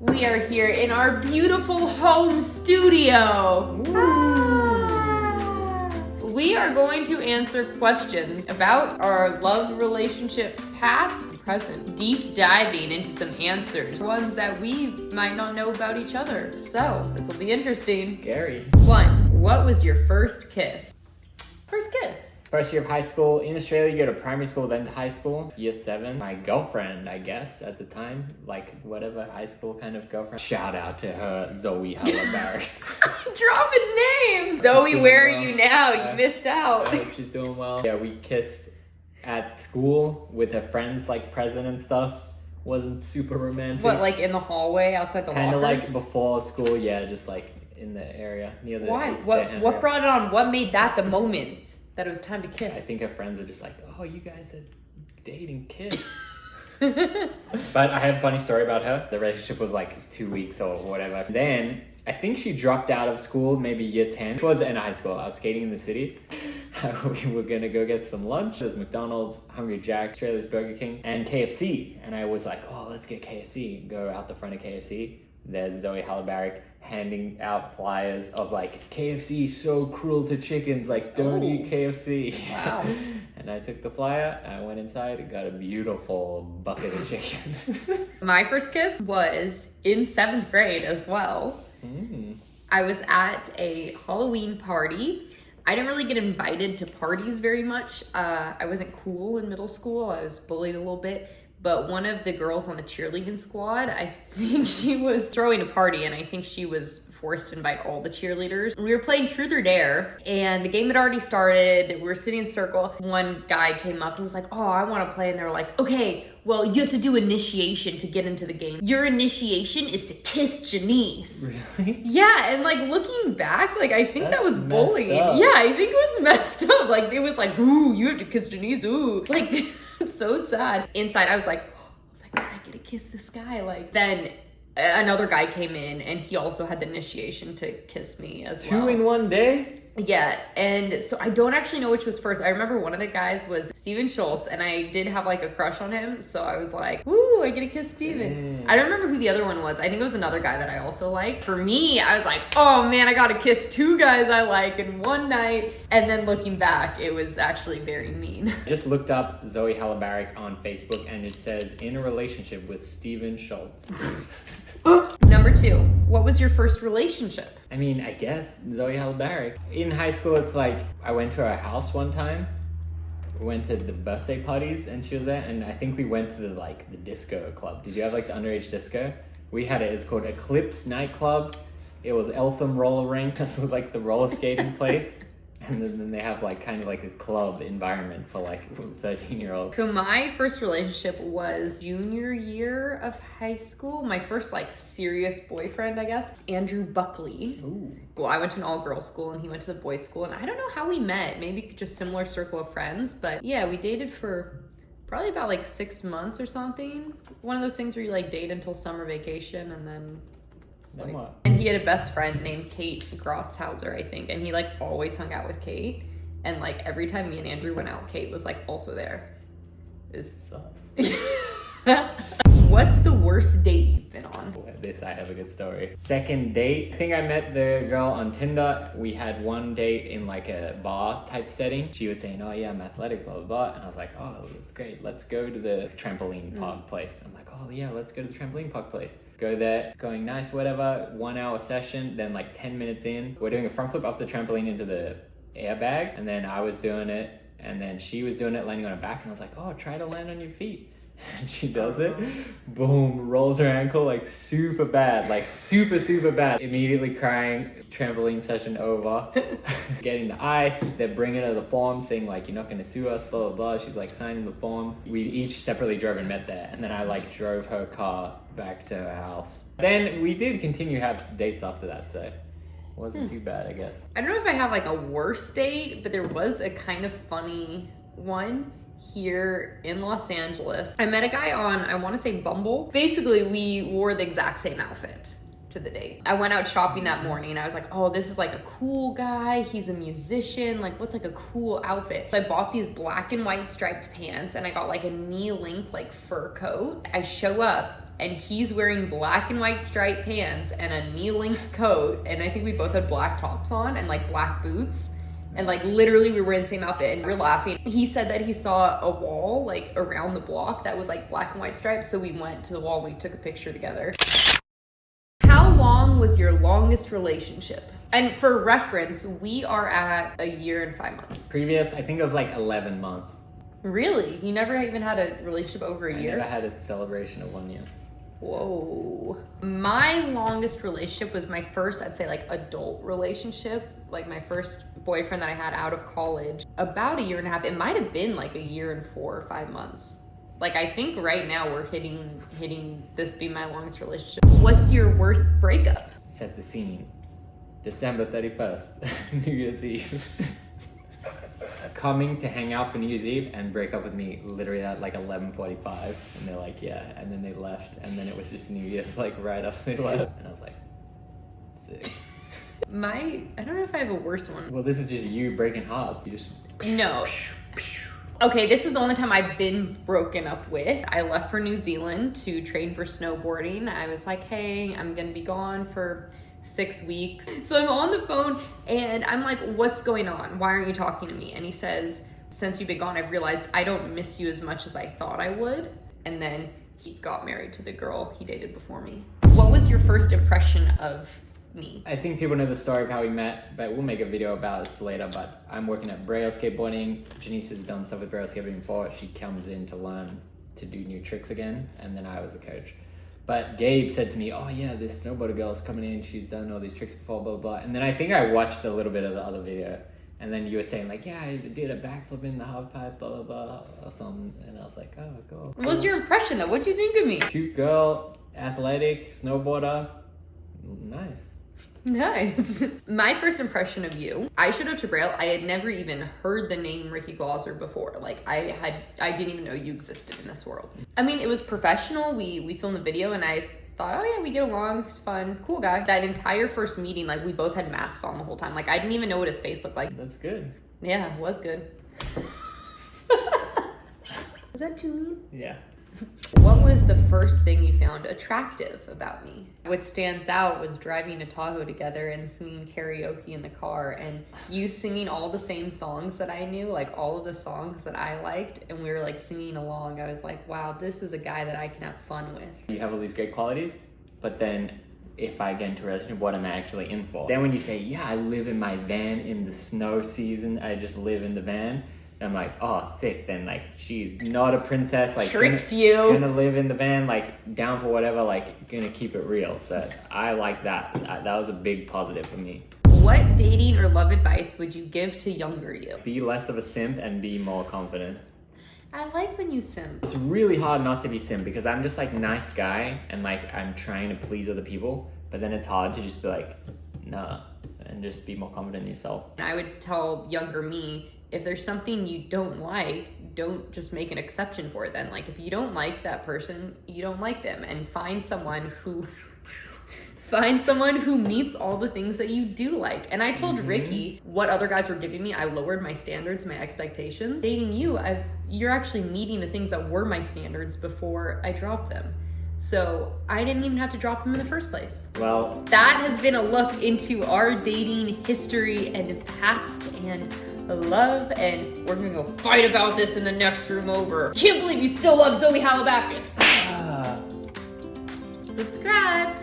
We are here in our beautiful home studio. We are going to answer questions about our love relationship, past, present, deep diving into some answers, ones that we might not know about each other. So this will be interesting. Scary. 1. What was your first kiss? First kiss. First year of high school. In Australia, you go to primary school, then to high school. Year 7. My girlfriend, I guess, at the time. Like, whatever, high school kind of girlfriend. Shout out to her, Zoe Hallabarrick. Dropping names! Zoe, where are you now? You missed out. I hope she's doing well. Yeah, we kissed at school with her friends, like, present and stuff. Wasn't super romantic. What, like in the hallway outside the lockers? Kind of like before school, yeah, just like in the area, near the... Why? What brought it on? What made that the moment? That it was time to kiss. I think her friends are just like, oh, you guys are dating, kiss. But I have a funny story about her. The relationship was like 2 weeks or whatever. Then I think she dropped out of school, maybe year 10. It was in high school. I was skating in the city. We were gonna go get some lunch. There's McDonald's, Hungry Jack's, Australia's Burger King, and KFC. And I was like, oh, let's get KFC. Go out the front of KFC. There's Zoe Hallabarrick handing out flyers of like, KFC so cruel to chickens, like don't eat KFC. Wow. And I took the flyer, I went inside and got a beautiful bucket of chicken. My first kiss was in 7th grade as well. I was at a Halloween party. I didn't really get invited to parties very much. I wasn't cool in middle school. I was bullied a little bit. But one of the girls on the cheerleading squad, I think she was throwing a party, and I think she was forced to invite all the cheerleaders. We were playing Truth or Dare, and the game had already started. We were sitting in a circle. One guy came up and was like, oh, I want to play. And they were like, okay, well, you have to do initiation to get into the game. Your initiation is to kiss Jenise. Really? Yeah, and like looking back, like I think that was That's bullying. messed up. Yeah, I think it was messed up. Like it was like, ooh, you have to kiss Jenise, ooh. Like it's so sad. Inside, I was like, oh my God, I get to kiss this guy. Like then another guy came in and he also had the initiation to kiss me as well. 2 in 1 day? Yeah, and so I don't actually know which was first. I remember one of the guys was Steven Schultz, and I did have like a crush on him, so I was like, woo, I get to kiss Steven. I don't remember who the other one was. I think it was another guy that I also liked. For me, I was like, oh man, I got to kiss 2 guys I like in one night. And then looking back, it was actually very mean. Just looked up Zoe Hallabarrick on Facebook and it says, in a relationship with Steven Schultz. Number 2, what was your first relationship? I mean, I guess Zoe Hallabarrick. In high school, it's like, I went to her house one time. We went to the birthday parties and she was there, and I think we went to the disco club. Did you have like the underage disco? We had it, it's called Eclipse Nightclub. It was Eltham roller rink, this was like the roller skating place. And then they have like kind of like a club environment for like 13-year-olds. So my first relationship was junior year of high school. My first like serious boyfriend, I guess, Andrew Buckley. Ooh. Well, I went to an all-girls school and he went to the boys' school, and I don't know how we met. Maybe just similar circle of friends, but yeah, we dated for probably about like 6 months or something. One of those things where you like date until summer vacation and then Then what? and he had a best friend named Kate Grosshauser, I think, and he like always hung out with Kate, and like every time me and Andrew went out, Kate was like also there. What's the worst date you've been on? This, I have a good story. Second date, I think I met the girl on Tinder. We had one date in like a bar type setting. She was saying, oh yeah, I'm athletic, blah, blah, blah. And I was like, oh, great, let's go to the trampoline park place. I'm like, oh yeah, let's go to the trampoline park place. Go there, it's going nice, whatever. 1 hour session, then like 10 minutes in, we're doing a front flip off the trampoline into the airbag. And then I was doing it, and then she was doing it, landing on her back. And I was like, oh, try to land on your feet. And she does it, boom, rolls her ankle like super bad, like super bad. Immediately crying, trampoline session over. Getting the ice, they're bringing her the forms saying like, you're not gonna sue us, blah, blah, blah. She's like signing the forms. We each separately drove and met there. And then I like drove her car back to her house. Then we did continue to have dates after that, so it wasn't too bad, I guess. I don't know if I have like a worst date, but there was a kind of funny one here in Los Angeles. I met a guy on, I want to say Bumble. Basically, we wore the exact same outfit to the date. I went out shopping that morning and I was like, oh, this is like a cool guy. He's a musician. Like, what's like a cool outfit? So I bought these black and white striped pants and I got like a knee length like fur coat. I show up and he's wearing black and white striped pants and a knee-length coat, and I think we both had black tops on and like black boots, and like literally we were in the same outfit and we were laughing. He said that he saw a wall like around the block that was like black and white stripes, so we went to the wall, we took a picture together. How long was your longest relationship? And for reference, we are at 1 year and 5 months. Previous, I think it was like 11 months. Really? You never even had a relationship over a year? I never had a celebration of 1 year. Whoa. My longest relationship was my first, I'd say like adult relationship. Like my first boyfriend that I had out of college. About 1.5 years. It might have been like 1 year and 4 or 5 months. Like I think right now we're hitting this be my longest relationship. What's your worst breakup? Set the scene. December 31st, New Year's Eve. Coming to hang out for New Year's Eve and break up with me literally at like 11:45, and they're like, yeah, and then they left, and then it was just New Year's like right after they left, and I was like, sick. I don't know if I have a worse one. Well, this is just you breaking hearts. You just no. Okay, this is the only time I've been broken up with. I left for New Zealand to train for snowboarding. I was like, hey, I'm gonna be gone for 6 weeks. So I'm on the phone and I'm like, what's going on? Why aren't you talking to me? And he says, since you've been gone, I've realized I don't miss you as much as I thought I would. And then he got married to the girl he dated before me. What was your first impression of me? I think people know the story of how we met, but we'll make a video about this later. But I'm working at Braille skateboarding. Jenise has done stuff with Braille skateboarding before. She comes in to learn to do new tricks again, and then I was the coach. But Gabe said to me, oh yeah, this snowboarder girl is coming in, she's done all these tricks before, blah, blah, blah. And then I think I watched a little bit of the other video, and then you were saying like, yeah, I did a backflip in the half pipe, blah, blah, blah, or something. And I was like, oh, cool. What was your impression though? What'd you think of me? Cute girl, athletic, snowboarder, nice. Nice. My first impression of you, I showed up to Braille. I had never even heard the name Ricky Glosser before. Like I didn't even know you existed in this world. I mean, it was professional. We filmed the video and I thought, oh yeah, we get along, it's fun, cool guy. That entire first meeting, like we both had masks on the whole time. Like I didn't even know what his face looked like. That's good. Yeah, it was good. Was that too mean? Yeah. What was the first thing you found attractive about me? What stands out was driving to Tahoe together and singing karaoke in the car, and you singing all the same songs that I knew, like all of the songs that I liked, and we were like singing along. I was like, wow, this is a guy that I can have fun with. You have all these great qualities, but then if I get into a relationship, what am I actually in for? Then when you say, yeah, I live in my van in the snow season, I just live in the van, I'm like, oh, sick. Then like, she's not a princess, like tricked gonna live in the van, like down for whatever, like gonna keep it real. So I like that. That was a big positive for me. What dating or love advice would you give to younger you? Be less of a simp and be more confident. I like when you simp. It's really hard not to be simp because I'm just like nice guy and like I'm trying to please other people, but then it's hard to just be like, nah, and just be more confident in yourself. I would tell younger me, if there's something you don't like, don't just make an exception for it then. Like if you don't like that person, you don't like them, and find someone who meets all the things that you do like. And I told Ricky what other guys were giving me. I lowered my standards, my expectations. Dating you, you're actually meeting the things that were my standards before I dropped them. So I didn't even have to drop them in the first place. Well, that has been a look into our dating history and past and love, and we're gonna go fight about this in the next room over. Can't believe you still love Zoe Halabakis. Subscribe.